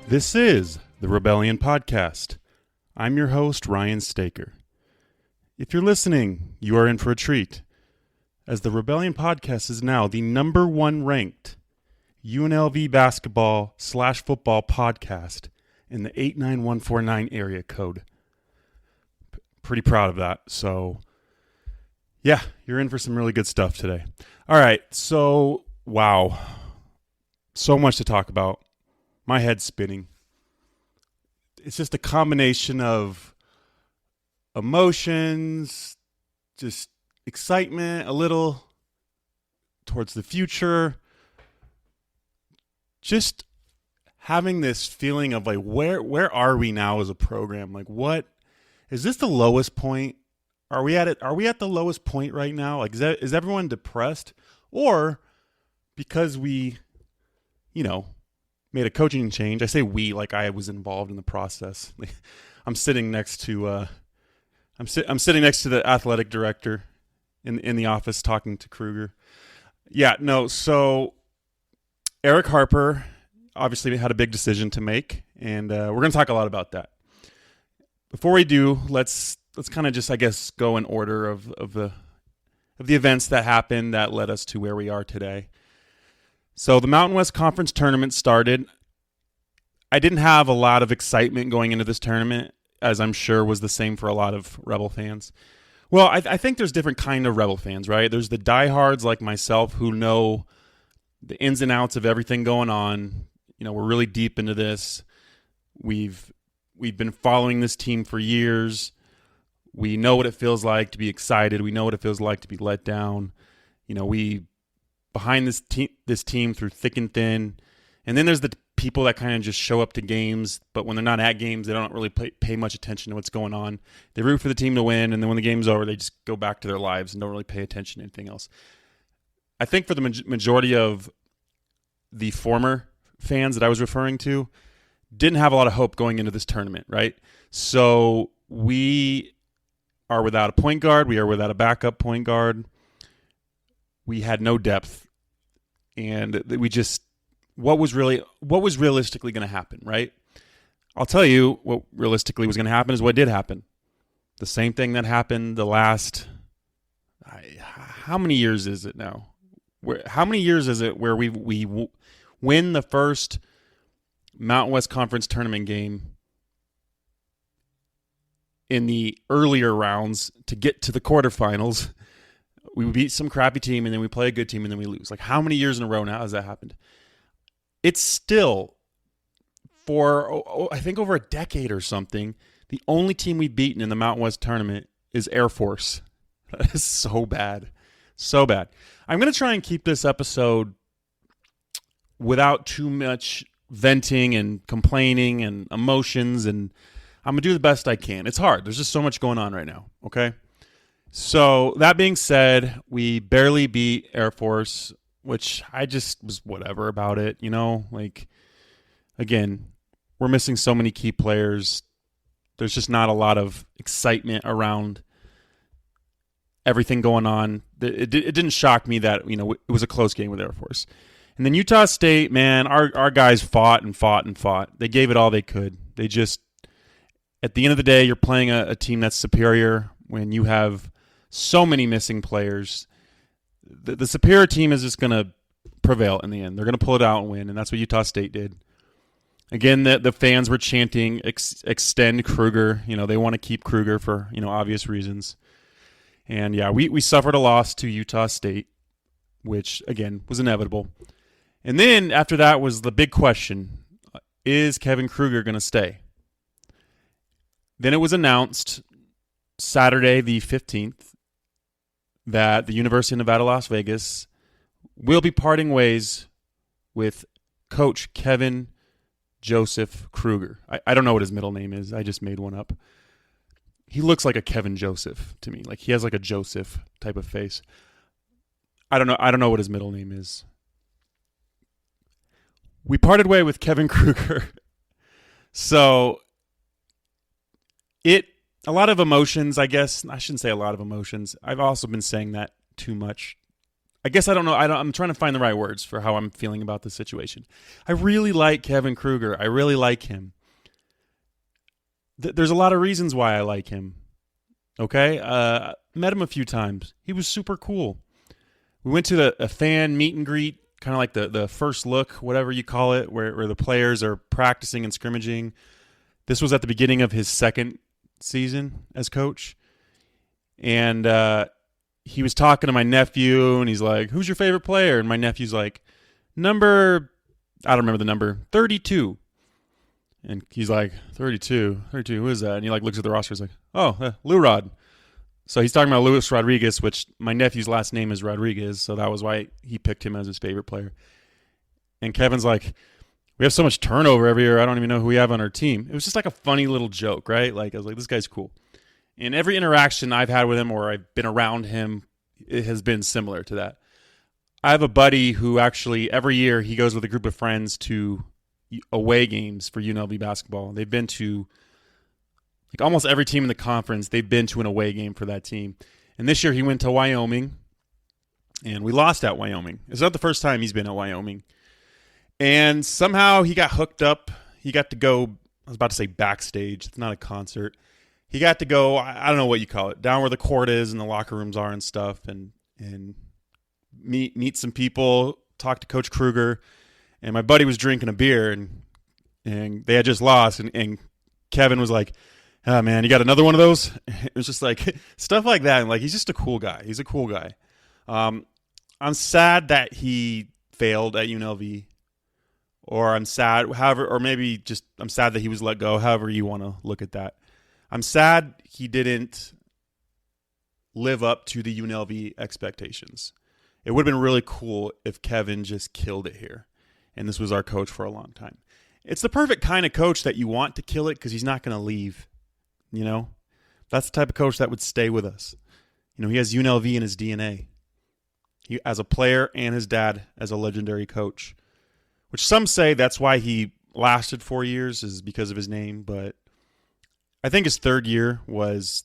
This is the Rebellion Podcast. I'm your host, Ryan Staker. If you're listening, you are in for a treat, as the Rebellion Podcast is now the number one ranked UNLV basketball/football podcast in the 89149 area code. Pretty proud of that. So, yeah, you're in for some really good stuff today. All right, so, wow. So much to talk about. My head's spinning. It's just a combination of emotions, just excitement, a little towards the future. Just having this feeling of like, where are we now as a program? Like, what is this the lowest point? Are we at it? Are we at the lowest point right now? Like, is everyone depressed, or because we, made a coaching change? I say we like I was involved in the process. I'm sitting next to I'm sitting next to the athletic director in the office talking to Kruger. Yeah, no. So Eric Harper obviously had a big decision to make, and we're going to talk a lot about that. Before we do, let's kind of just, I guess, go in order of the events that happened that led us to where we are today. So the Mountain West Conference tournament started. I didn't have a lot of excitement going into this tournament, as I'm sure was the same for a lot of Rebel fans. Well, I think there's different kind of Rebel fans, right? There's the diehards like myself who know the ins and outs of everything going on. We're really deep into this. We've been following this team for years. We know what it feels like to be excited. We know what it feels like to be let down. We behind this team through thick and thin. And then there's the people that kind of just show up to games, but when they're not at games, they don't really pay much attention to what's going on. They root for the team to win, and then when the game's over, they just go back to their lives and don't really pay attention to anything else. I think for the majority of the former fans that I was referring to, didn't have a lot of hope going into this tournament, right? So we are without a point guard. We are without a backup point guard. We had no depth, and we just what was realistically going to happen, right? I'll tell you what realistically was going to happen is what did happen. The same thing that happened the last how many years is it now? How many years is it where we win the first Mountain West Conference tournament game in the earlier rounds to get to the quarterfinals? We beat some crappy team, and then we play a good team, and then we lose. Like, how many years in a row now has that happened? It's still, for I think over a decade or something, the only team we've beaten in the Mountain West tournament is Air Force. That is so bad. So bad. I'm going to try and keep this episode without too much venting and complaining and emotions, and I'm going to do the best I can. It's hard. There's just so much going on right now, okay? So that being said, we barely beat Air Force, which I just was whatever about it, Like, again, we're missing so many key players. There's just not a lot of excitement around everything going on. It didn't shock me that, it was a close game with Air Force. And then Utah State, man, our guys fought and fought and fought. They gave it all they could. They just, at the end of the day, you're playing a team that's superior when you have so many missing players. The superior team is just going to prevail in the end. They're going to pull it out and win, and that's what Utah State did. Again, the fans were chanting, extend Kruger. They want to keep Kruger for, obvious reasons. And, yeah, we suffered a loss to Utah State, which, again, was inevitable. And then after that was the big question, is Kevin Kruger going to stay? Then it was announced Saturday the 15th that the University of Nevada, Las Vegas will be parting ways with Coach Kevin Joseph Kruger. I don't know what his middle name is. I just made one up. He looks like a Kevin Joseph to me. Like, he has like a Joseph type of face. I don't know what his middle name is. We parted way with Kevin Kruger. So a lot of emotions, I guess. I shouldn't say a lot of emotions. I've also been saying that too much. I guess I don't know. I'm trying to find the right words for how I'm feeling about this situation. I really like Kevin Kruger. I really like him. There's a lot of reasons why I like him. Okay? Met him a few times. He was super cool. We went to a fan meet and greet, kind of like the first look, whatever you call it, where the players are practicing and scrimmaging. This was at the beginning of his second season as coach. And he was talking to my nephew, and he's like, "Who's your favorite player?" And my nephew's like, I don't remember the number, 32. And he's like, 32, who is that? And he like looks at the roster, he's like, oh, Lou Rod. So he's talking about Luis Rodriguez, which my nephew's last name is Rodriguez, so that was why he picked him as his favorite player. And Kevin's like, we have so much turnover every year, I don't even know who we have on our team. It was just like a funny little joke, right? Like I was like, this guy's cool. And every interaction I've had with him or I've been around him, it has been similar to that. I have a buddy who actually every year he goes with a group of friends to away games for UNLV basketball. They've been to like almost every team in the conference. They've been to an away game for that team. And this year he went to Wyoming, and we lost at Wyoming. It's not the first time he's been at Wyoming. And somehow he got hooked up. He got to go, I was about to say backstage. It's not a concert. He got to go, I don't know what you call it, down where the court is and the locker rooms are and stuff, and meet some people, talk to Coach Kruger. And my buddy was drinking a beer, and they had just lost, and Kevin was like, "Oh man, you got another one of those?" It was just like stuff like that. And like, he's just a cool guy. He's a cool guy. I'm sad that he failed at UNLV, or I'm sad, however, or maybe just I'm sad that he was let go. However you want to look at that. I'm sad he didn't live up to the UNLV expectations. It would have been really cool if Kevin just killed it here. And this was our coach for a long time. It's the perfect kind of coach that you want to kill it because he's not going to leave. You know, that's the type of coach that would stay with us. You know, he has UNLV in his DNA. He, as a player, and his dad as a legendary coach, which some say that's why he lasted 4 years is because of his name. But I think his third year was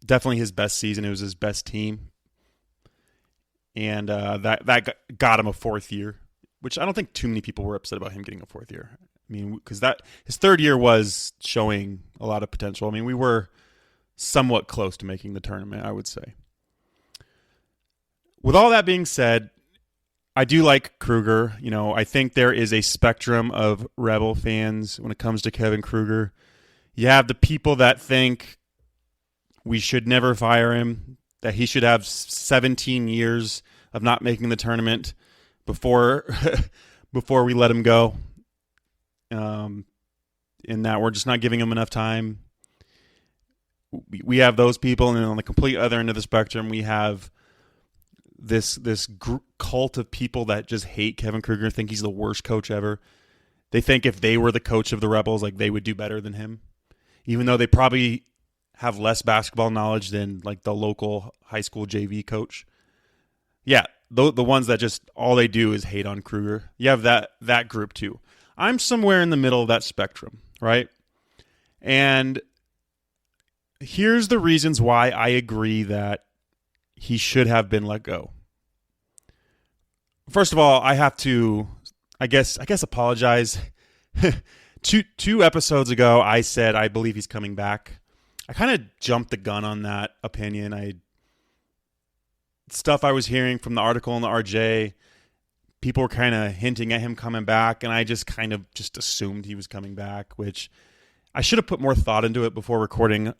definitely his best season. It was his best team. And that got him a fourth year, which I don't think too many people were upset about him getting a fourth year. I mean, because his third year was showing a lot of potential. I mean, we were somewhat close to making the tournament, I would say. With all that being said, I do like Kruger. You know, I think there is a spectrum of Rebel fans when it comes to Kevin Kruger. You have the people that think we should never fire him, that he should have 17 years of not making the tournament before we let him go, in that we're just not giving him enough time. We have those people, and then on the complete other end of the spectrum, we have this cult of people that just hate Kevin Kruger, think he's the worst coach ever. They think if they were the coach of the Rebels, like they would do better than him, even though they probably have less basketball knowledge than like the local high school JV coach. Yeah, the ones that just all they do is hate on Kruger. You have that group too. I'm somewhere in the middle of that spectrum, right? And here's the reasons why I agree that he should have been let go. First of all, I have to, I guess apologize. Two episodes ago, I said I believe he's coming back. I kind of jumped the gun on that opinion. Stuff I was hearing from the article in the RJ, people were kind of hinting at him coming back, and I just kind of just assumed he was coming back, which I should have put more thought into it before recording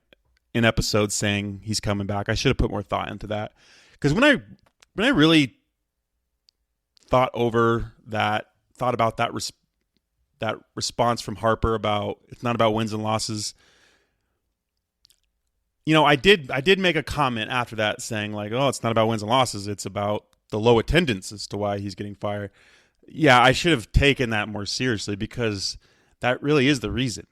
an episode saying he's coming back. I should have put more thought into that, because when I really thought about that response from Harper about it's not about wins and losses. You know, I did make a comment after that saying like, oh, it's not about wins and losses. It's about the low attendance as to why he's getting fired. Yeah, I should have taken that more seriously, because that really is the reason.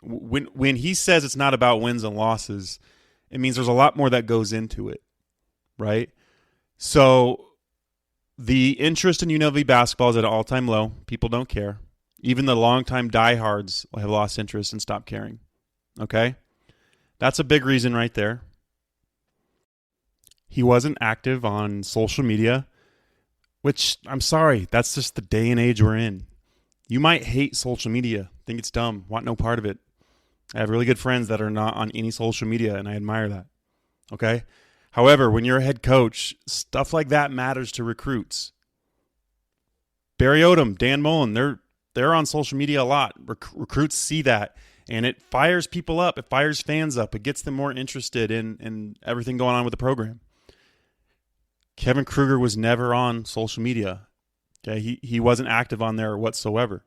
When he says it's not about wins and losses, it means there's a lot more that goes into it, right? So the interest in UNLV basketball is at an all-time low. People don't care. Even the longtime diehards have lost interest and stopped caring, okay? That's a big reason right there. He wasn't active on social media, which I'm sorry, that's just the day and age we're in. You might hate social media, think it's dumb, want no part of it. I have really good friends that are not on any social media, and I admire that. Okay? However, when you're a head coach, stuff like that matters to recruits. Barry Odom, Dan Mullen, they're on social media a lot. Recruits see that, and it fires people up. It fires fans up. It gets them more interested in everything going on with the program. Kevin Kruger was never on social media. Okay, he wasn't active on there whatsoever.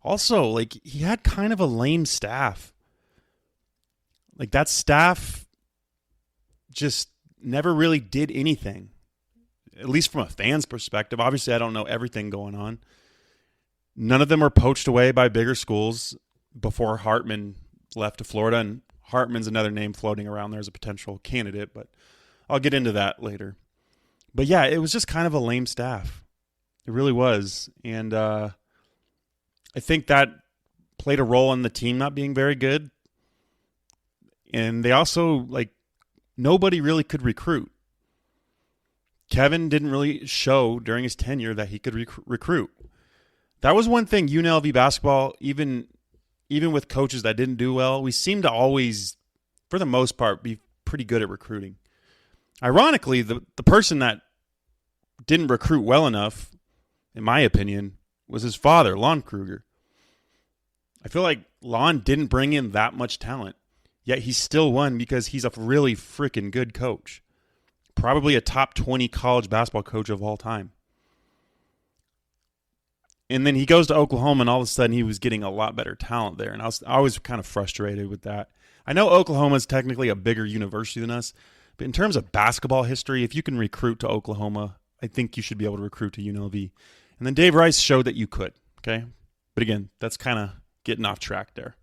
Also, like, he had kind of a lame staff. Like, that staff just never really did anything, at least from a fan's perspective. Obviously, I don't know everything going on. None of them were poached away by bigger schools before Hartman left to Florida, and Hartman's another name floating around there as a potential candidate, but I'll get into that later. But yeah, it was just kind of a lame staff. It really was. And I think that played a role in the team not being very good. And they also, like, nobody really could recruit. Kevin didn't really show during his tenure that he could recruit. That was one thing UNLV basketball, even with coaches that didn't do well, we seemed to always, for the most part, be pretty good at recruiting. Ironically, the person that didn't recruit well enough, in my opinion, was his father, Lon Kruger. I feel like Lon didn't bring in that much talent, yet he still won because he's a really freaking good coach. Probably a top 20 college basketball coach of all time. And then he goes to Oklahoma, and all of a sudden he was getting a lot better talent there. And I was kind of frustrated with that. I know Oklahoma is technically a bigger university than us, but in terms of basketball history, if you can recruit to Oklahoma, I think you should be able to recruit to UNLV. And then Dave Rice showed that you could, okay? But again, that's kind of getting off track there.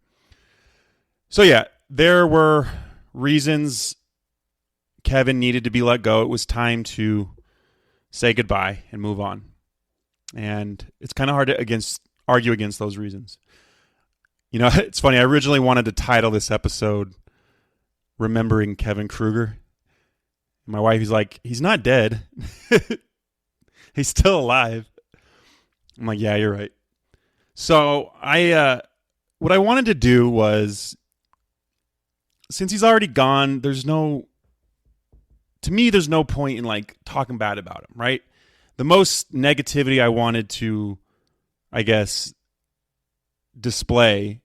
So yeah, there were reasons Kevin needed to be let go. It was time to say goodbye and move on. And it's kind of hard to argue against those reasons. You know, it's funny. I originally wanted to title this episode Remembering Kevin Kruger. My wife is like, he's not dead. He's still alive. I'm like, yeah, you're right. So what I wanted to do was, since he's already gone, there's no point in like talking bad about him, right? The most negativity I wanted to, I guess, display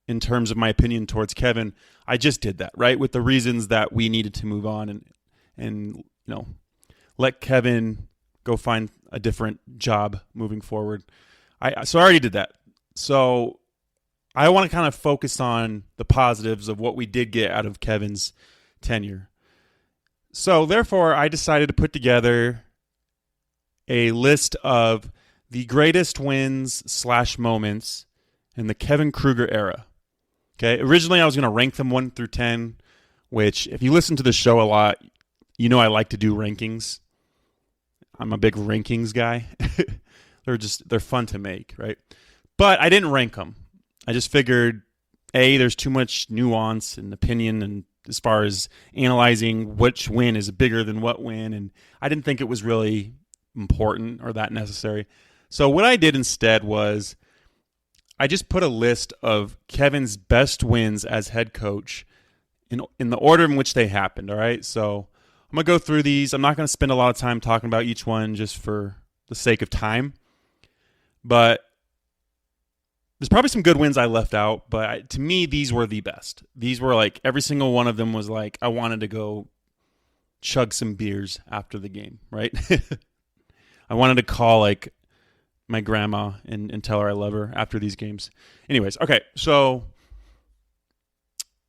in terms of my opinion towards Kevin, I just did that, right? With the reasons that we needed to move on and let Kevin go find a different job moving forward. So I already did that. So I want to kind of focus on the positives of what we did get out of Kevin's tenure. So therefore, I decided to put together a list of the greatest wins / moments in the Kevin Kruger era. Okay, originally I was going to rank them 1 through 10, which if you listen to the show a lot, you know I like to do rankings. I'm a big rankings guy. They're fun to make, right? But I didn't rank them. I just figured, A, there's too much nuance and opinion and as far as analyzing which win is bigger than what win, and I didn't think it was really important or that necessary. So what I did instead was I just put a list of Kevin's best wins as head coach in the order in which they happened, all right? So I'm going to go through these. I'm not going to spend a lot of time talking about each one just for the sake of time, but there's probably some good wins I left out, but to me, these were the best. These were like, every single one of them was like, I wanted to go chug some beers after the game, right? I wanted to call like my grandma and tell her I love her after these games. Anyways, okay, so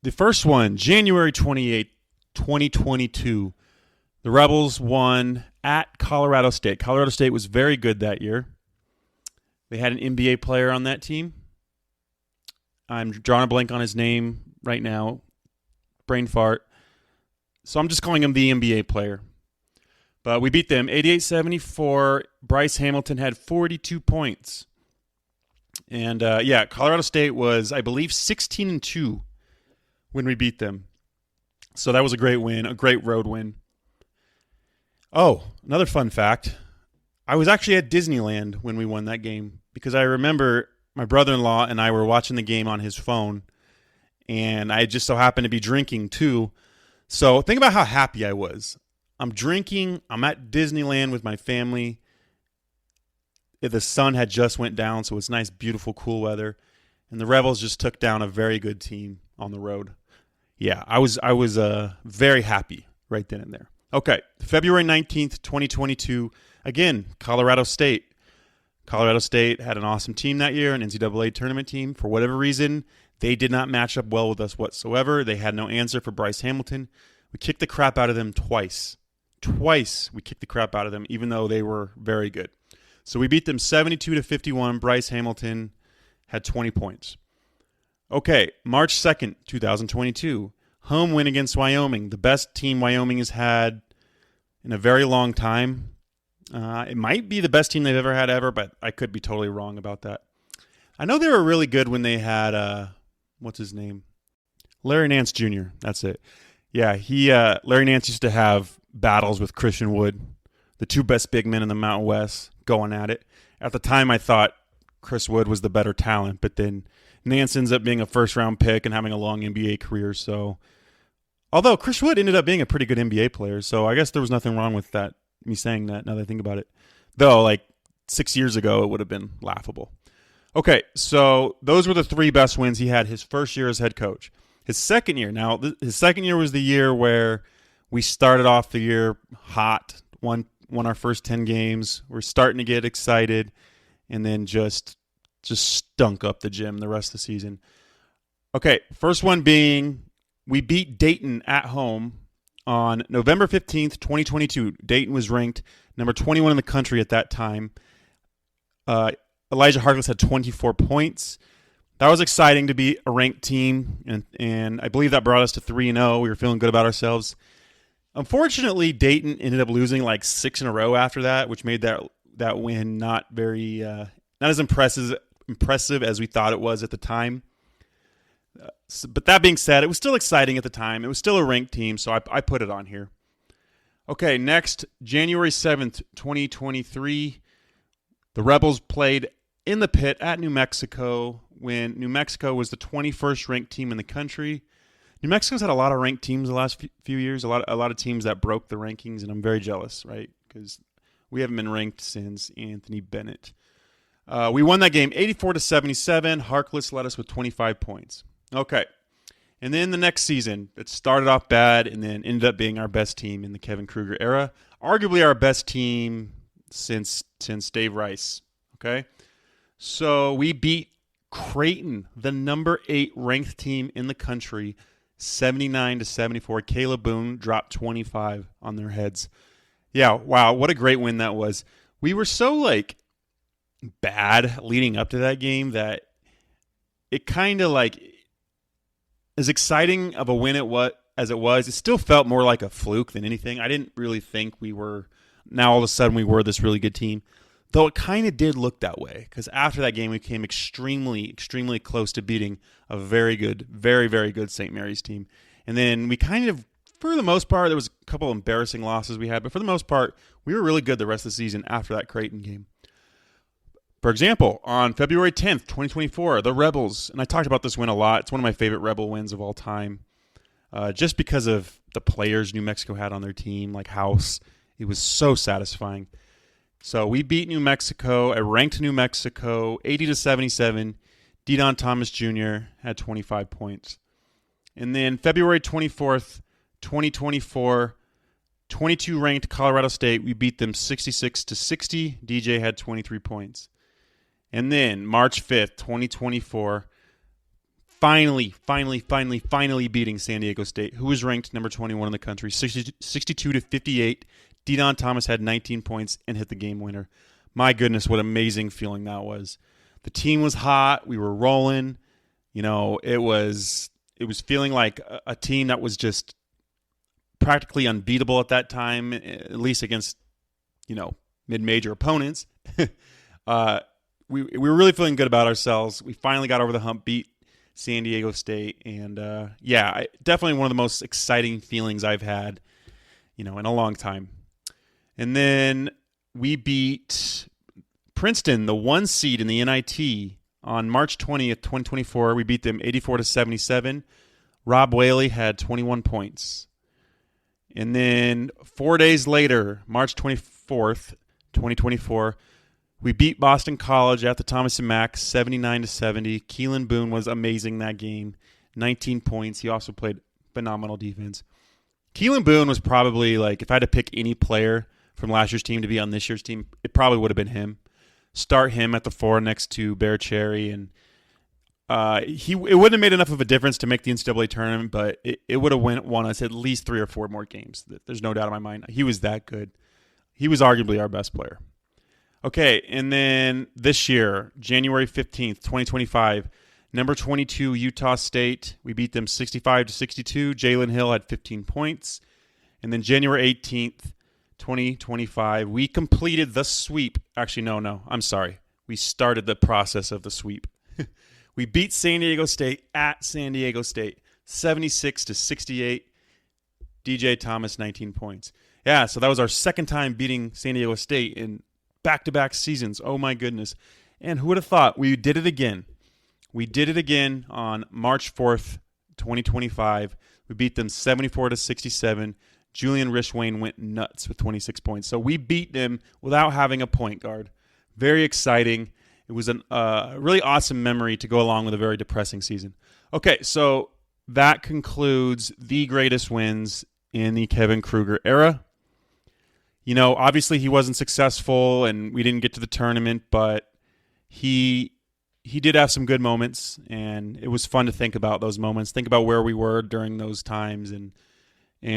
the first one, January 28th, 2022, the Rebels won at Colorado State. Colorado State was very good that year. They had an NBA player on that team. I'm drawing a blank on his name right now. Brain fart. So I'm just calling him the NBA player. But we beat them 88-74. Bryce Hamilton had 42 points. And Colorado State was, I believe, 16-2 when we beat them. So that was a great win, a great road win. Oh, another fun fact. I was actually at Disneyland when we won that game because I remember my brother-in-law and I were watching the game on his phone, and I just so happened to be drinking too. So think about how happy I was. I'm drinking. I'm at Disneyland with my family. The sun had just went down, so it's nice, beautiful, cool weather. And the Rebels just took down a very good team on the road. Yeah, I was very happy right then and there. Okay, February 19th, 2022. Again, Colorado State. Colorado State had an awesome team that year, an NCAA tournament team. For whatever reason, they did not match up well with us whatsoever. They had no answer for Bryce Hamilton. We kicked the crap out of them twice. Twice we kicked the crap out of them, even though they were very good. So we beat them 72-51. Bryce Hamilton had 20 points. Okay, March 2nd, 2022. Home win against Wyoming. The best team Wyoming has had in a very long time. It might be the best team they've ever had ever, but I could be totally wrong about that. I know they were really good when they had, what's his name? Larry Nance Jr. That's it. Yeah, Larry Nance used to have battles with Christian Wood, the two best big men in the Mountain West, going at it. At the time, I thought Chris Wood was the better talent, but then Nance ends up being a first-round pick and having a long NBA career. So, although Chris Wood ended up being a pretty good NBA player, so I guess there was nothing wrong with that. Me saying that now that I think about it, though, like 6 years ago, it would have been laughable. Okay, so those were the three best wins he had his first year as head coach. His second year, his second year was the year where we started off the year hot, won our first 10 games. We're starting to get excited, and then just stunk up the gym the rest of the season. Okay, first one being we beat Dayton at home on November 15th, 2022. Dayton was ranked number 21 in the country at that time. Elijah Harkless had 24 points. That was exciting to be a ranked team, and I believe that brought us to 3-0. We were feeling good about ourselves. Unfortunately, Dayton ended up losing like 6 in a row after that, which made that win not as impressive as we thought it was at the time. But that being said, it was still exciting at the time. It was still a ranked team, so I put it on here. Okay, next, January 7th, 2023, the Rebels played in the pit at New Mexico when New Mexico was the 21st ranked team in the country. New Mexico's had a lot of ranked teams the last few years, a lot of teams that broke the rankings, and I'm very jealous, right? Because we haven't been ranked since Anthony Bennett. We won that game 84-77. Harkless led us with 25 points. Okay. And then the next season, it started off bad and then ended up being our best team in the Kevin Kruger era. Arguably our best team since Dave Rice. Okay. So we beat Creighton, the number 8 ranked team in the country, 79-74. Caleb Boone dropped 25 on their heads. Yeah, wow, what a great win that was. We were so bad leading up to that game that it kind of as exciting of a win as it was, it still felt more like a fluke than anything. I didn't really think now all of a sudden we were this really good team. Though it kind of did look that way, because after that game we came extremely, extremely close to beating a very good, very, very good St. Mary's team. And then we kind of, for the most part, there was a couple embarrassing losses we had, but for the most part, we were really good the rest of the season after that Creighton game. For example, on February 10th, 2024, the Rebels, and I talked about this win a lot. It's one of my favorite Rebel wins of all time. Just because of the players New Mexico had on their team, like House. It was so satisfying. So we beat New Mexico, a ranked New Mexico, 80-77. Deion Thomas Jr. had 25 points. And then February 24th, 2024, 22 ranked Colorado State. We beat them 66-60. DJ had 23 points. And then March 5th, 2024, finally beating San Diego State, who was ranked number 21 in the country, 62-58. Deion Thomas had 19 points and hit the game winner. My goodness, what amazing feeling that was. The team was hot. We were rolling. It was feeling like a team that was just practically unbeatable at that time, at least against, mid-major opponents. We were really feeling good about ourselves. We finally got over the hump, beat San Diego State. And definitely one of the most exciting feelings I've had, in a long time. And then we beat Princeton, the 1 seed in the NIT, on March 20th, 2024. We beat them 84-77. Rob Whaley had 21 points. And then 4 days later, March 24th, 2024, we beat Boston College at the Thomas & Mack 79-70. Keelan Boone was amazing that game. 19 points. He also played phenomenal defense. Keelan Boone was probably, if I had to pick any player from last year's team to be on this year's team, it probably would have been him. Start him at the 4 next to Bear Cherry, and it wouldn't have made enough of a difference to make the NCAA tournament, but it would have won us at least 3 or 4 more games. There's no doubt in my mind. He was that good. He was arguably our best player. Okay, and then this year, January 15th, 2025, number 22, Utah State. We beat them 65-62. Jalen Hill had 15 points. And then January 18th, 2025, we completed the sweep. Actually, no, I'm sorry. We started the process of the sweep. We beat San Diego State at San Diego State, 76-68. DJ Thomas, 19 points. Yeah, so that was our second time beating San Diego State in back-to-back seasons. Oh, my goodness. And who would have thought? We did it again. We did it again on March 4th, 2025. We beat them 74-67. Julian Rishwain went nuts with 26 points. So we beat them without having a point guard. Very exciting. It was a really awesome memory to go along with a very depressing season. Okay, so that concludes the greatest wins in the Kevin Kruger era. Obviously he wasn't successful and we didn't get to the tournament, but he did have some good moments, and it was fun to think about those moments, think about where we were during those times, and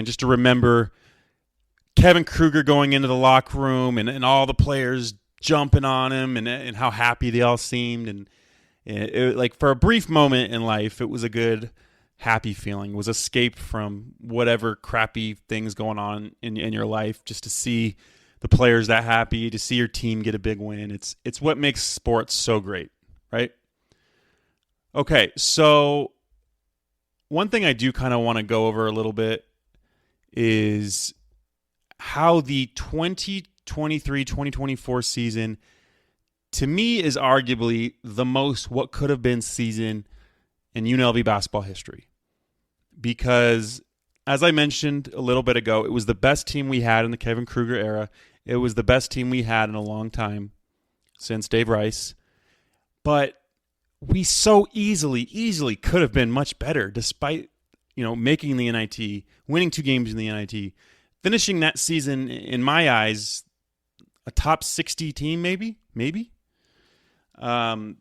just to remember Kevin Kruger going into the locker room and all the players jumping on him and how happy they all seemed. And it, for a brief moment in life, it was a good, happy feeling. It was escape from whatever crappy things going on in your life, just to see the players that happy, to see your team get a big win. It's what makes sports so great, right? Okay, so one thing I do kind of want to go over a little bit is how the 2023-2024 season, to me, is arguably the most what could have been season in UNLV basketball history. Because, as I mentioned a little bit ago, it was the best team we had in the Kevin Kruger era. It was the best team we had in a long time since Dave Rice. But we so easily could have been much better, despite making the NIT, winning 2 games in the NIT, finishing that season, in my eyes, a top 60 team, maybe. But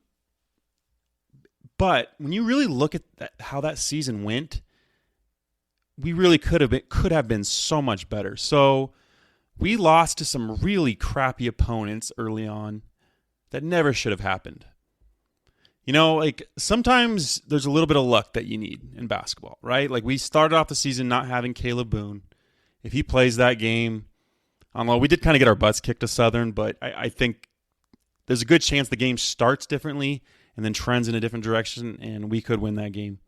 when you really look at how that season went, we really could have been so much better. So we lost to some really crappy opponents early on that never should have happened. Sometimes there's a little bit of luck that you need in basketball, right? We started off the season not having Caleb Boone. If he plays that game, we did kind of get our butts kicked to Southern, but I think there's a good chance the game starts differently and then trends in a different direction, and we could win that game.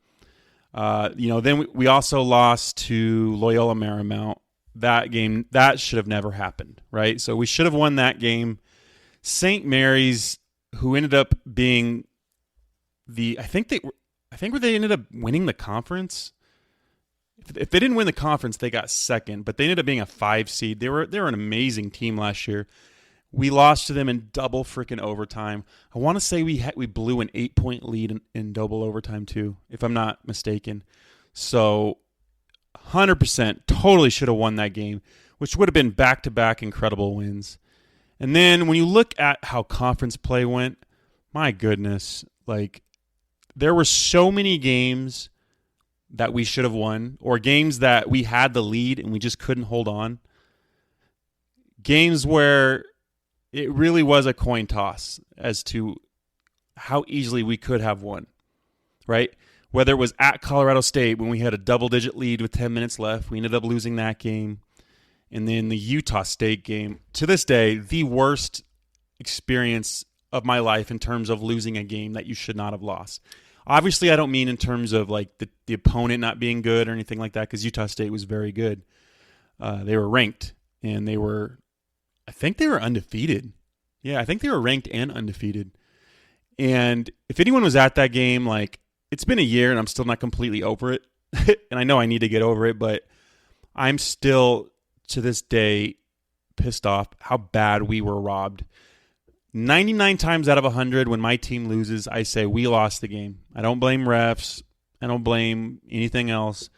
Then we also lost to Loyola Marymount. That game, that should have never happened, right? So we should have won that game. St. Mary's, who ended up being I think they ended up winning the conference. If they didn't win the conference, they got second, but they ended up being a 5 seed. They were an amazing team last year. We lost to them in double freaking overtime. I want to say we blew an 8-point lead in double overtime too, if I'm not mistaken. So 100% totally should have won that game, which would have been back-to-back incredible wins. And then when you look at how conference play went, my goodness, there were so many games that we should have won, or games that we had the lead and we just couldn't hold on. Games where it really was a coin toss as to how easily we could have won, right? Whether it was at Colorado State when we had a double-digit lead with 10 minutes left, we ended up losing that game. And then the Utah State game, to this day, the worst experience of my life in terms of losing a game that you should not have lost. Obviously, I don't mean in terms of like the opponent not being good or anything like that, because Utah State was very good. They were ranked, and I think they were undefeated. Yeah, I think they were ranked and undefeated. And if anyone was at that game, like, it's been a year and I'm still not completely over it. And I know I need to get over it, but I'm still, to this day, pissed off how bad we were robbed. 99 times out of 100, when my team loses, I say we lost the game. I don't blame refs. I don't blame anything else.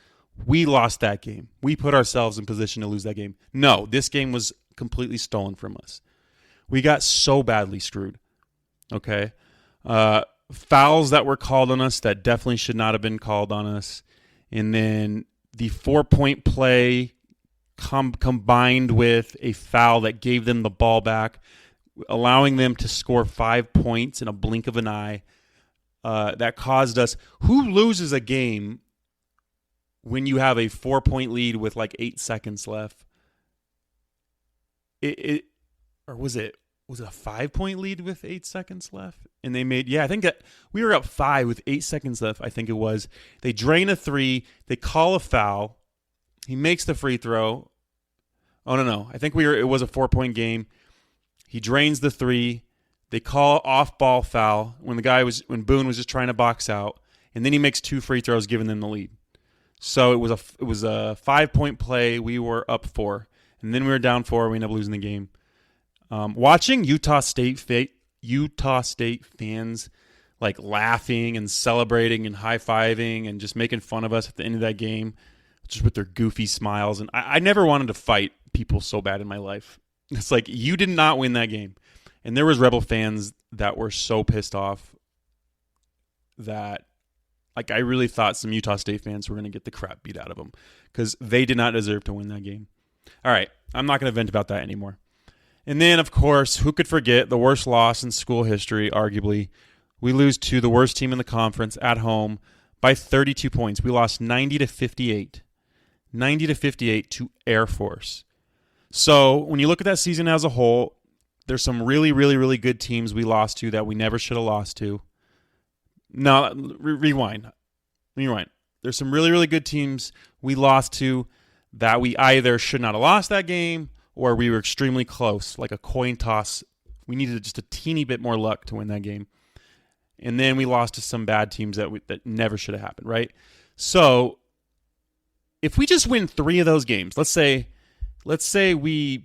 We lost that game. We put ourselves in position to lose that game. No, this game was completely stolen from us. We got so badly screwed. Okay? Fouls that were called on us that definitely should not have been called on us. And then the 4-point play combined with a foul that gave them the ball back, allowing them to score 5 points in a blink of an eye, that caused us. Who loses a game when you have a 4-point lead with like 8 seconds left? Or was it a 5-point lead with 8 seconds left? And they made, I think that we were up 5 with 8 seconds left, I think it was. They drain a 3. They call a foul. He makes the free throw. Oh, no. I think it was a 4-point game. He drains the 3. They call off-ball foul when Boone was just trying to box out. And then he makes 2 free throws, giving them the lead. So it was a 5-point play. We were up 4. And then we were down 4. We ended up losing the game. Watching Utah State fans like laughing and celebrating and high-fiving and just making fun of us at the end of that game, just with their goofy smiles. And I never wanted to fight people so bad in my life. It's like, you did not win that game. And there was Rebel fans that were so pissed off that, like, I really thought some Utah State fans were going to get the crap beat out of them because they did not deserve to win that game. All right, I'm not going to vent about that anymore. And then, of course, who could forget the worst loss in school history, arguably. We lose to the worst team in the conference at home by 32 points. We lost 90-58. 90-58 to Air Force. So when you look at that season as a whole, there's some really, really, really good teams we lost to that we never should have lost to. No, rewind. There's some really, really good teams we lost to that we either should not have lost that game or we were extremely close, like a coin toss. We needed just a teeny bit more luck to win that game. And then we lost to some bad teams that never should have happened, right? So if we just win 3 of those games, let's say we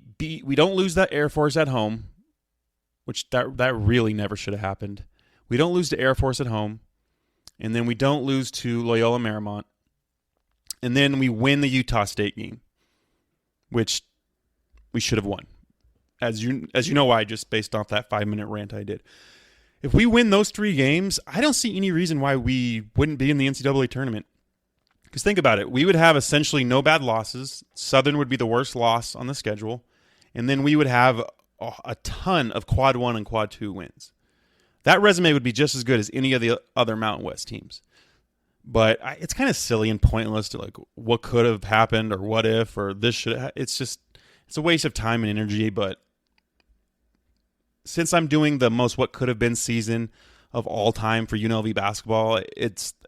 don't lose that Air Force at home, which that really never should have happened. We don't lose to Air Force at home, and then we don't lose to Loyola Marymount, and then we win the Utah State game, which we should have won. As you know why, just based off that 5-minute rant I did. If we win those 3 games, I don't see any reason why we wouldn't be in the NCAA tournament. Because think about it. We would have essentially no bad losses. Southern would be the worst loss on the schedule. And then we would have a ton of Quad 1 and Quad 2 wins. That resume would be just as good as any of the other Mountain West teams. But it's kind of silly and pointless to like what could have happened or what if or this should. It's a waste of time and energy. But since I'm doing the most what could have been season of all time for UNLV basketball,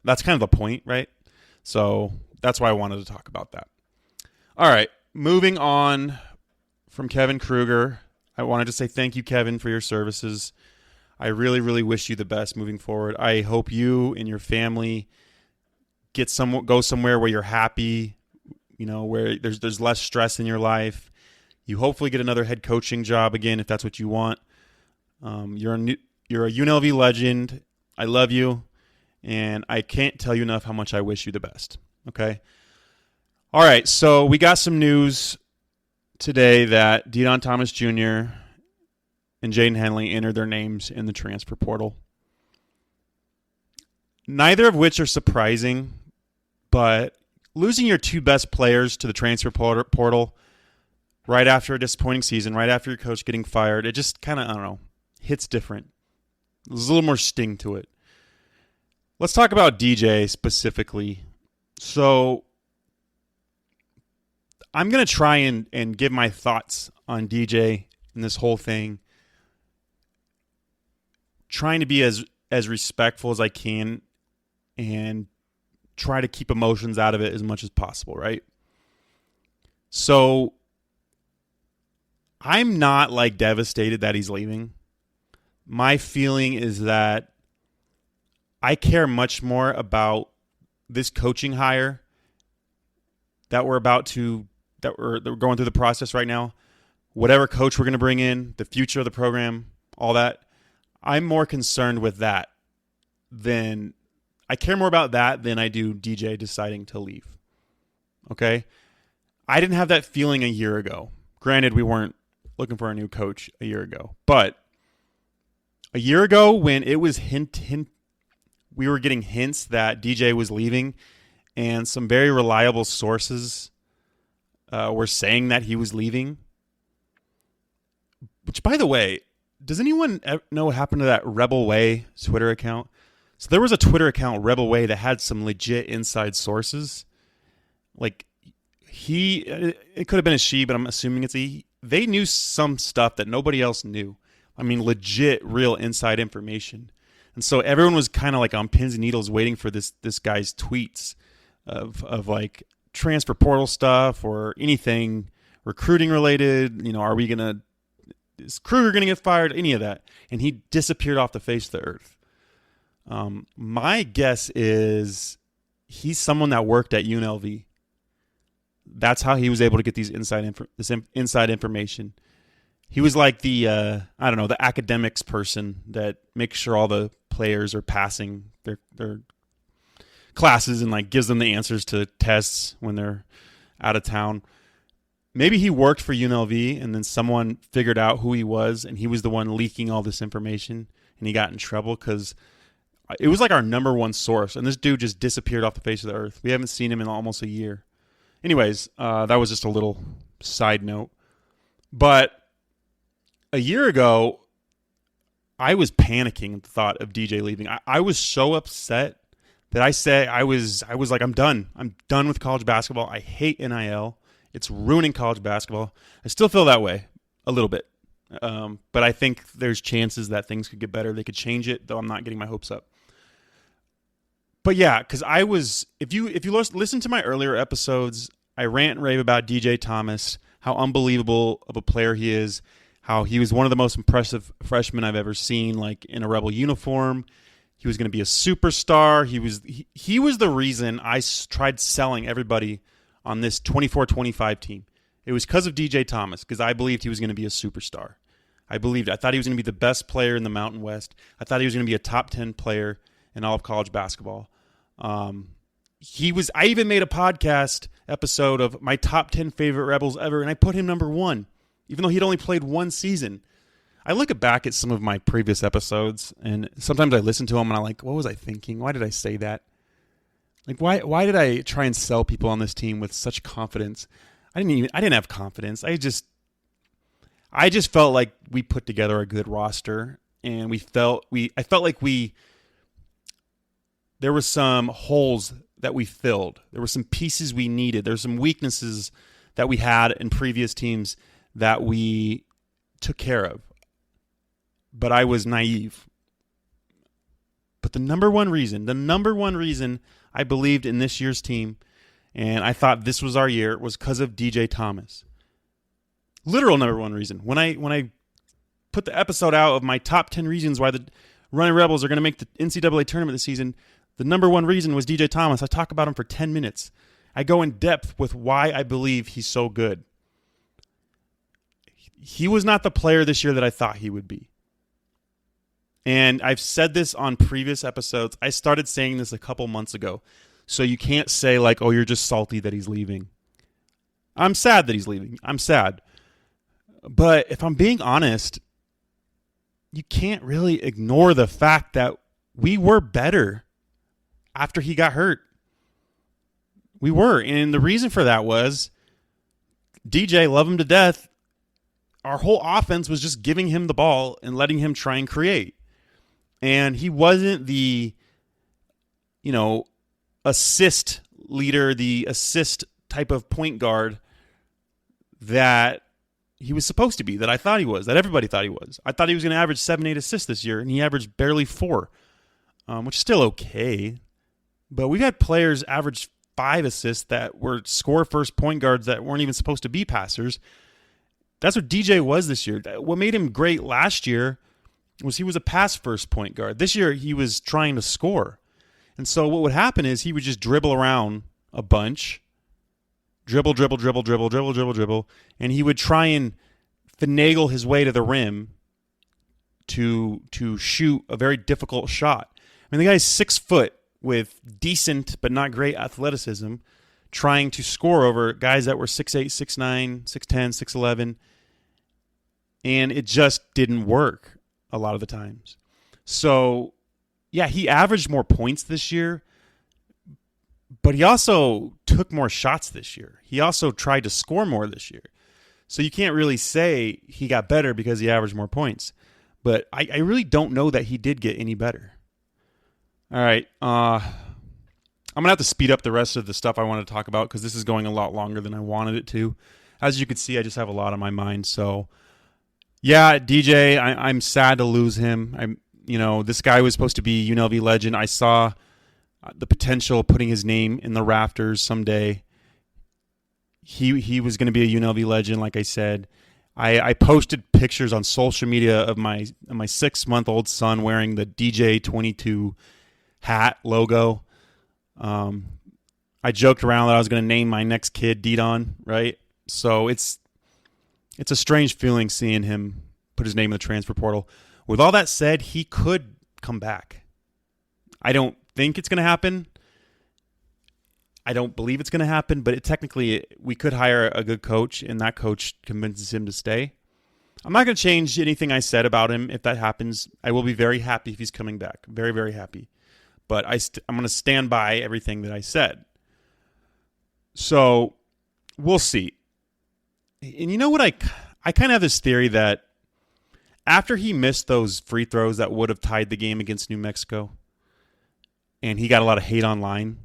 that's kind of the point, right? So that's why I wanted to talk about that. All right, moving on from Kevin Kruger. I wanted to say thank you, Kevin, for your services. I really, really wish you the best moving forward. I hope you and your family go somewhere where you're happy, where there's less stress in your life. You hopefully get another head coaching job again if that's what you want. You're a UNLV legend. I love you. And I can't tell you enough how much I wish you the best. Okay? All right, so we got some news today that Deon Thomas Jr. and Jaden Henley entered their names in the transfer portal. Neither of which are surprising, but losing your 2 best players to the transfer portal right after a disappointing season, right after your coach getting fired, it just kind of, I don't know, hits different. There's a little more sting to it. Let's talk about DJ specifically. So I'm going to try and give my thoughts on DJ and this whole thing, trying to be as respectful as I can and try to keep emotions out of it as much as possible, right? So I'm not like devastated that he's leaving. My feeling is that I care much more about this coaching hire that we're going through the process right now. Whatever coach we're going to bring in, the future of the program, all that. I'm more concerned with that I care more about that than I do DJ deciding to leave. Okay? I didn't have that feeling a year ago. Granted, we weren't looking for a new coach a year ago. But a year ago when it was we were getting hints that DJ was leaving, and some very reliable sources were saying that he was leaving. Which, by the way, does anyone know what happened to that Rebel Way Twitter account? So there was a Twitter account, Rebel Way, that had some legit inside sources. Like, it could have been a she, but I'm assuming it's a he. They knew some stuff that nobody else knew. I mean, legit, real inside information. And so everyone was kind of like on pins and needles waiting for this guy's tweets of like transfer portal stuff or anything recruiting related. Is Kruger going to get fired? Any of that. And he disappeared off the face of the earth. My guess is he's someone that worked at UNLV. That's how he was able to get this inside information. He was like the academics person that makes sure all the players are passing their classes and like gives them the answers to tests when they're out of town. Maybe he worked for UNLV and then someone figured out who he was and he was the one leaking all this information and he got in trouble because it was like our number one source and this dude just disappeared off the face of the earth. We haven't seen him in almost a year. Anyways, that was just a little side note. But a year ago, I was panicking at the thought of DJ leaving. I was so upset that I was like, I'm done. I'm done with college basketball. I hate NIL. It's ruining college basketball. I still feel that way a little bit. But I think there's chances that things could get better. They could change it, though I'm not getting my hopes up. But yeah, because if you listen to my earlier episodes, I rant and rave about DJ Thomas, how unbelievable of a player he is, how he was one of the most impressive freshmen I've ever seen, like in a Rebel uniform. He was going to be a superstar. He was the reason I tried selling everybody on this 24-25 team. It was because of DJ Thomas, because I believed he was going to be a superstar. I thought he was going to be the best player in the Mountain West. I thought he was going to be a top 10 player in all of college basketball. I even made a podcast episode of my top 10 favorite Rebels ever, and I put him number 1, even though he'd only played 1 season. I look back at some of my previous episodes, and sometimes I listen to them, and I'm like, what was I thinking? Why did I say that? Like, why did I try and sell people on this team with such confidence? I didn't have confidence. I just felt like we put together a good roster, and I felt like there were some holes that we filled. There were some pieces we needed. There were some weaknesses that we had in previous teams that we took care of. But I was naive. But the number one reason I believed in this year's team and I thought this was our year was because of DJ Thomas. Literal number one reason. When I put the episode out of my top 10 reasons why the Running Rebels are going to make the NCAA tournament this season, the number one reason was DJ Thomas. I talk about him for 10 minutes. I go in depth with why I believe he's so good. He was not the player this year that I thought he would be. And I've said this on previous episodes. I started saying this a couple months ago. So you can't say like, oh, you're just salty that he's leaving. I'm sad that he's leaving. I'm sad. But if I'm being honest, you can't really ignore the fact that we were better after he got hurt. We were. And the reason for that was DJ, love him to death. Our whole offense was just giving him the ball and letting him try and create. And he wasn't the, assist leader, the assist type of point guard that he was supposed to be, that I thought he was, that everybody thought he was. I thought he was going to average 7-8 assists this year, and he averaged barely 4, which is still okay. But we've had players average 5 assists that were score first point guards that weren't even supposed to be passers. That's what DJ was this year. What made him great last year was he was a pass first point guard. This year he was trying to score. And so what would happen is he would just dribble around a bunch, dribble, and he would try and finagle his way to the rim to shoot a very difficult shot. I mean, the guy's 6 foot with decent but not great athleticism, trying to score over guys that were 6'8", 6'9", 6'10", 6'11", and it just didn't work a lot of the times. So, yeah, he averaged more points this year, but he also took more shots this year. He also tried to score more this year. So you can't really say he got better because he averaged more points. But I really don't know that he did get any better. All right. I'm going to have to speed up the rest of the stuff I want to talk about because this is going a lot longer than I wanted it to. As you can see, I just have a lot on my mind. So, yeah, DJ, I'm sad to lose him. This guy was supposed to be UNLV legend. I saw the potential of putting his name in the rafters someday. He was going to be a UNLV legend, like I said. I posted pictures on social media of my 6-month-old son wearing the DJ 22 hat logo. I joked around that I was going to name my next kid Didon, right? So it's a strange feeling seeing him put his name in the transfer portal. With all that said, he could come back. I don't think it's going to happen. I don't believe it's going to happen, but technically we could hire a good coach, and that coach convinces him to stay. I'm not going to change anything I said about him if that happens. I will be very happy if he's coming back. Very, very happy. But I'm going to stand by everything that I said. So we'll see. And you know what? I kind of have this theory that after he missed those free throws that would have tied the game against New Mexico, and he got a lot of hate online,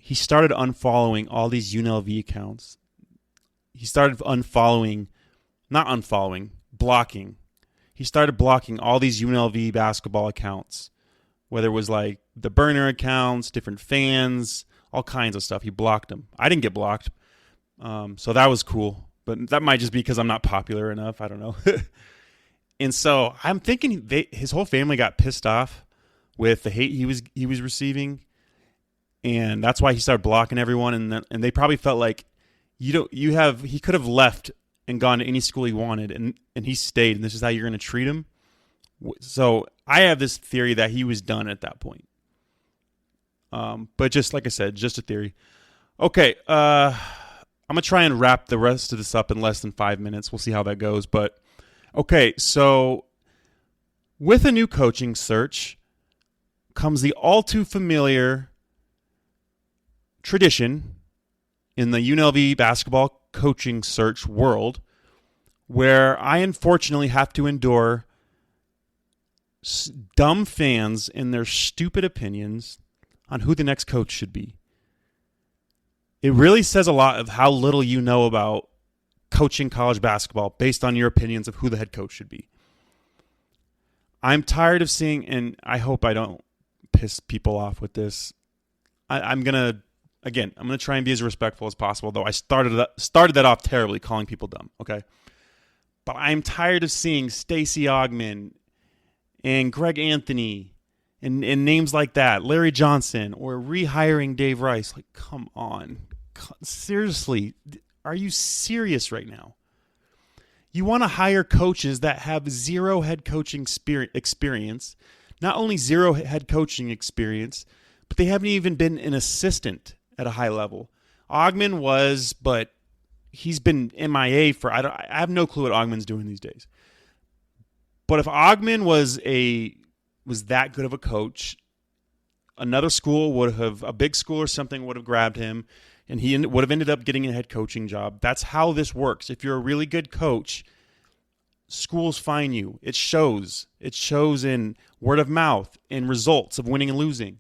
he started unfollowing all these UNLV accounts. He started blocking. He started blocking all these UNLV basketball accounts, whether it was like the burner accounts, different fans, all kinds of stuff. He blocked them. I didn't get blocked, so that was cool. But that might just be because I'm not popular enough. I don't know. And so I'm thinking his whole family got pissed off with the hate he was receiving. And that's why he started blocking everyone, and they probably felt like he could have left and gone to any school he wanted, and he stayed, and this is how you're going to treat him. So I have this theory that he was done at that point. But just like I said, just a theory. Okay, I'm gonna try and wrap the rest of this up in less than 5 minutes. We'll see how that goes. But okay, so with a new coaching search comes the all too familiar tradition in the UNLV basketball coaching search world where I unfortunately have to endure dumb fans and their stupid opinions on who the next coach should be. It really says a lot of how little you know about coaching college basketball based on your opinions of who the head coach should be. I'm tired of seeing, and I hope I don't piss people off with this. I'm going to try and be as respectful as possible, though I started that off terribly, calling people dumb, okay? But I'm tired of seeing Stacey Augmon and Greg Anthony and names like that, Larry Johnson, or rehiring Dave Rice. Like, come on. Seriously, are you serious right now? You want to hire coaches that have zero head coaching experience, not only zero head coaching experience, but they haven't even been an assistant at a high level. Augmon was, but he's been MIA for, I have no clue what Augmon's doing these days. But if Augmon was that good of a coach, another school a big school or something would have grabbed him, and he would have ended up getting a head coaching job. That's how this works. If you're a really good coach, schools find you. It shows. It shows in word of mouth, in results of winning and losing.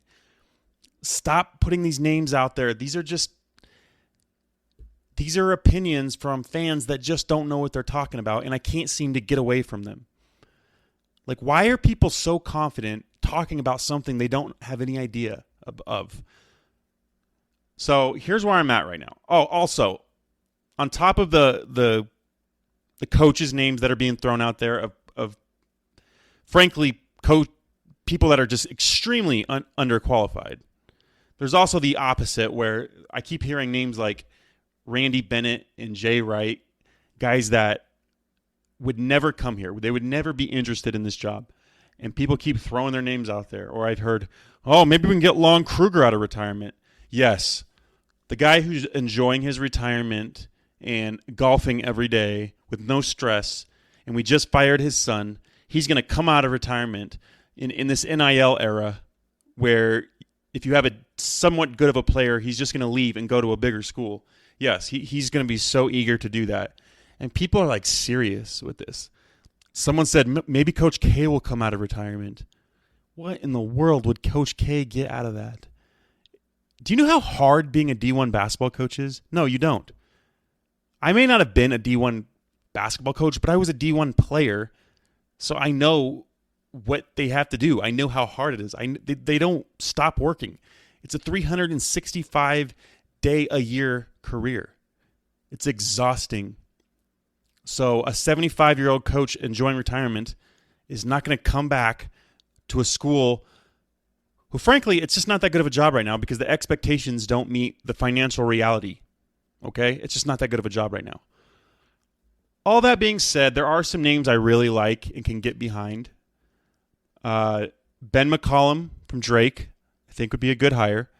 Stop putting these names out there. These are opinions from fans that just don't know what they're talking about, and I can't seem to get away from them. Like, why are people so confident talking about something they don't have any idea of. So here's where I'm at right now. Oh, also, on top of the coaches' names that are being thrown out there of frankly, people that are just extremely underqualified, there's also the opposite where I keep hearing names like Randy Bennett and Jay Wright, guys that would never come here. They would never be interested in this job. And people keep throwing their names out there. Or I've heard, oh, maybe we can get Lon Kruger out of retirement. Yes. The guy who's enjoying his retirement and golfing every day with no stress, and we just fired his son, he's going to come out of retirement in this NIL era where if you have a somewhat good of a player, he's just going to leave and go to a bigger school. Yes, he's going to be so eager to do that. And people are like serious with this. Someone said maybe Coach K will come out of retirement. What in the world would Coach K get out of that? Do you know how hard being a D1 basketball coach is? No, you don't. I may not have been a D1 basketball coach, but I was a D1 player, so I know what they have to do. I know how hard it is. They don't stop working. It's a 365-day-a-year career. It's exhausting. So a 75-year-old coach enjoying retirement is not going to come back to a school who, frankly, it's just not that good of a job right now because the expectations don't meet the financial reality. Okay? It's just not that good of a job right now. All that being said, there are some names I really like and can get behind. Ben McCollum from Drake, I think would be a good hire.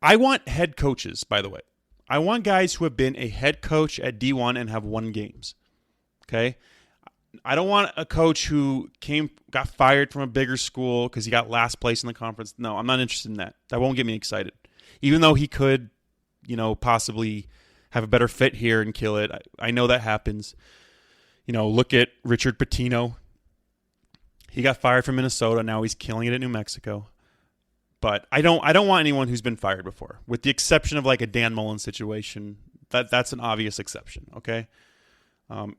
I want head coaches, by the way. I want guys who have been a head coach at D1 and have won games. Okay? I don't want a coach who got fired from a bigger school because he got last place in the conference. No, I'm not interested in that. That won't get me excited. Even though he could, possibly have a better fit here and kill it. I know that happens. Look at Richard Pitino. He got fired from Minnesota. Now he's killing it at New Mexico. But I don't want anyone who's been fired before, with the exception of like a Dan Mullen situation. That's an obvious exception. Okay.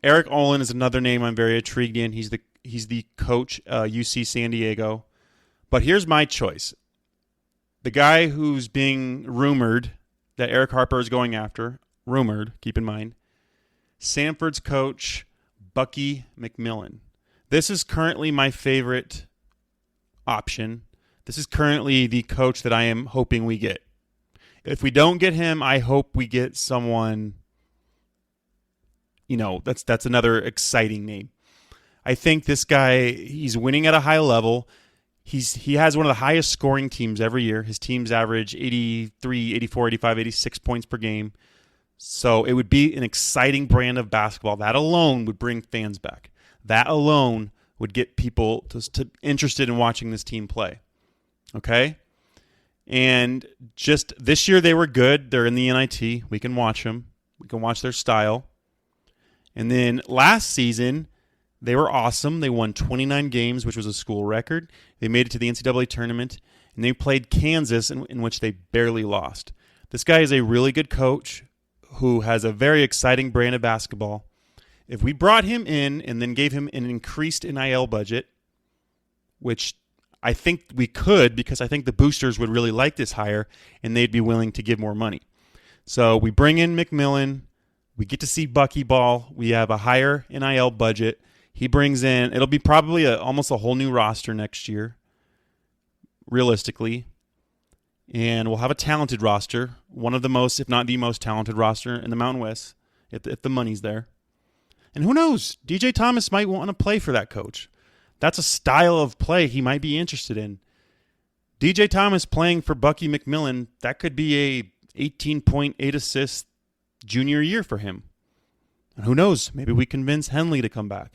Eric Olin is another name I'm very intrigued in. He's the coach, UC San Diego. But here's my choice. The guy who's being rumored that Eric Harper is going after, keep in mind, Samford's coach, Bucky McMillan. This is currently my favorite option. This is currently the coach that I am hoping we get. If we don't get him, I hope we get someone, that's another exciting name. I think this guy, he's winning at a high level. He has one of the highest scoring teams every year. His teams average 83, 84, 85, 86 points per game. So it would be an exciting brand of basketball. That alone would bring fans back. That alone would get people to interested in watching this team play. Okay? And just this year they were good. They're in the NIT. We can watch them. We can watch their style. And then last season, they were awesome. They won 29 games, which was a school record. They made it to the NCAA tournament, and they played Kansas, in which they barely lost. This guy is a really good coach who has a very exciting brand of basketball. If we brought him in and then gave him an increased NIL budget, which I think we could because I think the boosters would really like this hire, and they'd be willing to give more money. So we bring in McMillan. We get to see Bucky ball. We have a higher NIL budget. He brings in, it'll be probably almost a whole new roster next year, realistically. And we'll have a talented roster, one of the most, if not the most talented roster in the Mountain West, if the money's there. And who knows? DJ Thomas might want to play for that coach. That's a style of play he might be interested in. DJ Thomas playing for Bucky McMillan, that could be a 18.8 assist junior year for him. And who knows? Maybe we convince Henley to come back.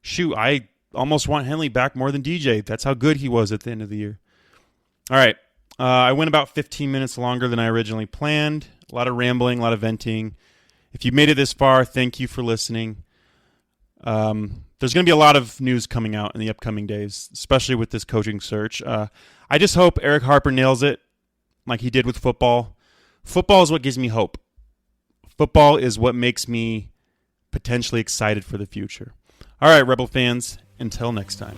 Shoot, I almost want Henley back more than DJ. That's how good he was at the end of the year. All right. I went about 15 minutes longer than I originally planned. A lot of rambling, a lot of venting. If you made it this far, thank you for listening. There's going to be a lot of news coming out in the upcoming days, especially with this coaching search. I just hope Eric Harper nails it like he did with football. Football is what gives me hope. Football is what makes me potentially excited for the future. All right, Rebel fans, until next time.